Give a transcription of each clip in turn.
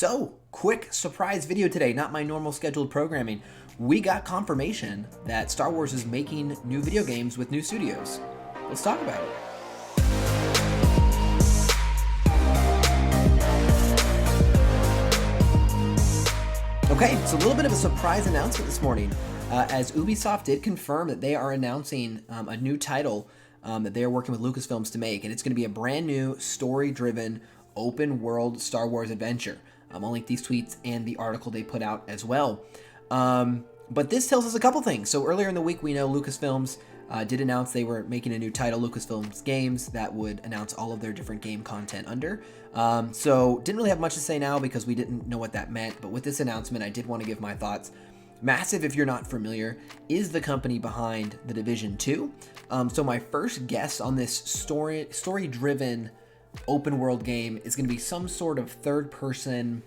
So, quick surprise video today, not my normal scheduled programming. We got confirmation that Star Wars is making new video games with new studios. Let's talk about it. Okay, it's a little bit of a surprise announcement this morning, as Ubisoft did confirm that they are announcing a new title that they are working with Lucasfilms to make, and it's going to be a brand new story-driven open world Star Wars adventure. I'll link these tweets and the article they put out as well. But this tells us a couple things. So earlier in the week, we know Lucasfilms did announce they were making a new title, Lucasfilms Games, that would announce all of their different game content under. So didn't really have much to say now because we didn't know what that meant. But with this announcement, I did want to give my thoughts. Massive, if you're not familiar, is the company behind The Division 2. So my first guess on this story-driven open world game is going to be some sort of third person.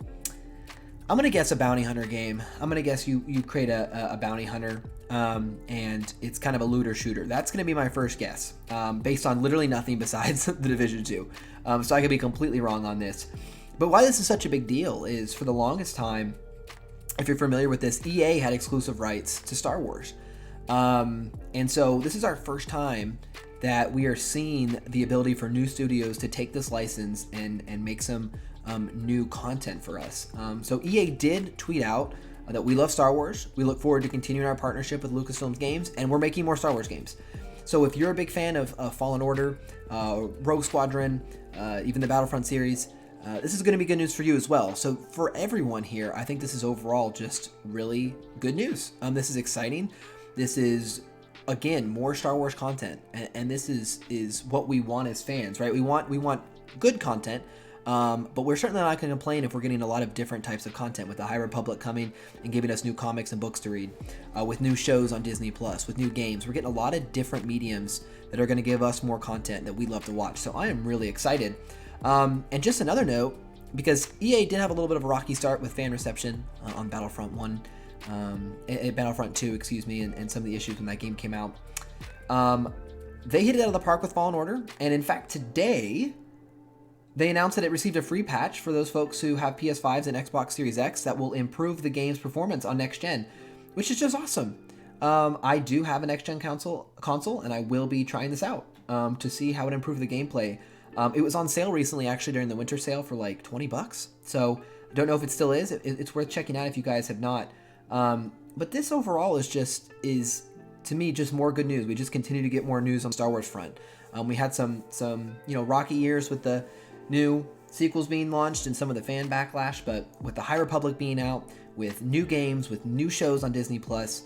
I'm going to guess a bounty hunter game. I'm going to guess you create a bounty hunter and it's kind of a looter shooter. That's going to be my first guess based on literally nothing besides The Division 2. So I could be completely wrong on this. But why this is such a big deal is for the longest time, if you're familiar with this, EA had exclusive rights to Star Wars. And so this is our first time that we are seeing the ability for new studios to take this license and make some new content for us. So EA did tweet out that we love Star Wars. We look forward to continuing our partnership with Lucasfilms Games, and we're making more Star Wars games. So if you're a big fan of Fallen Order, Rogue Squadron, even the Battlefront series, this is going to be good news for you as well. So for everyone here, I think this is overall just really good news. This is exciting. This is, again, more Star Wars content, and this is what we want as fans, right? We want good content, but we're certainly not going to complain if we're getting a lot of different types of content with the High Republic coming and giving us new comics and books to read, with new shows on Disney Plus, with new games. We're getting a lot of different mediums that are going to give us more content that we love to watch. So I am really excited. And just another note, because EA did have a little bit of a rocky start with fan reception on Battlefront 1. Battlefront 2, excuse me, and some of the issues when that game came out. They hit it out of the park with Fallen Order, and in fact today they announced that it received a free patch for those folks who have PS5s and Xbox Series X that will improve the game's performance on next gen, which is just awesome. I do have a next gen console, and I will be trying this out to see how it improved the gameplay. It was on sale recently, actually during the winter sale for like $20, so I don't know if it still is. It's worth checking out if you guys have not. But this overall is to me just more good news. We just continue to get more news on Star Wars front. We had some rocky years with the new sequels being launched and some of the fan backlash, but with the High Republic being out, with new games, with new shows on Disney Plus,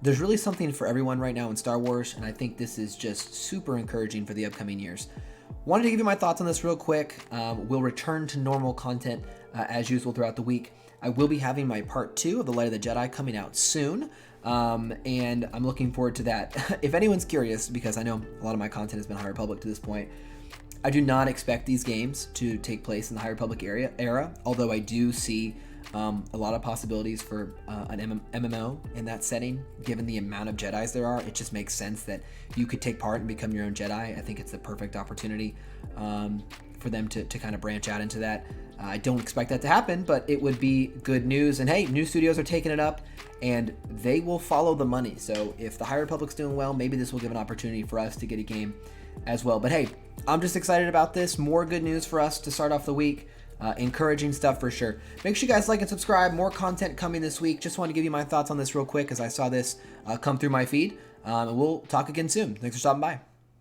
there's really something for everyone right now in Star Wars, and I think this is just super encouraging for the upcoming years. Wanted to give you my thoughts on this real quick. We'll return to normal content as usual throughout the week. I will be having my part 2 of The Light of the Jedi coming out soon, and I'm looking forward to that. If anyone's curious, because I know a lot of my content has been High Republic to this point, I do not expect these games to take place in the High Republic era, although I do see a lot of possibilities for an MMO in that setting. Given the amount of Jedis there are, it just makes sense that you could take part and become your own Jedi. I think it's the perfect opportunity for them to kind of branch out into that. I don't expect that to happen, but it would be good news. And hey, new studios are taking it up, and they will follow the money. So if the High Republic's doing well, maybe this will give an opportunity for us to get a game as well. But hey, I'm just excited about this. More good news for us to start off the week. Encouraging stuff for sure. Make sure you guys like and subscribe. More content coming this week. Just want to give you my thoughts on this real quick as I saw this come through my feed. And we'll talk again soon. Thanks for stopping by.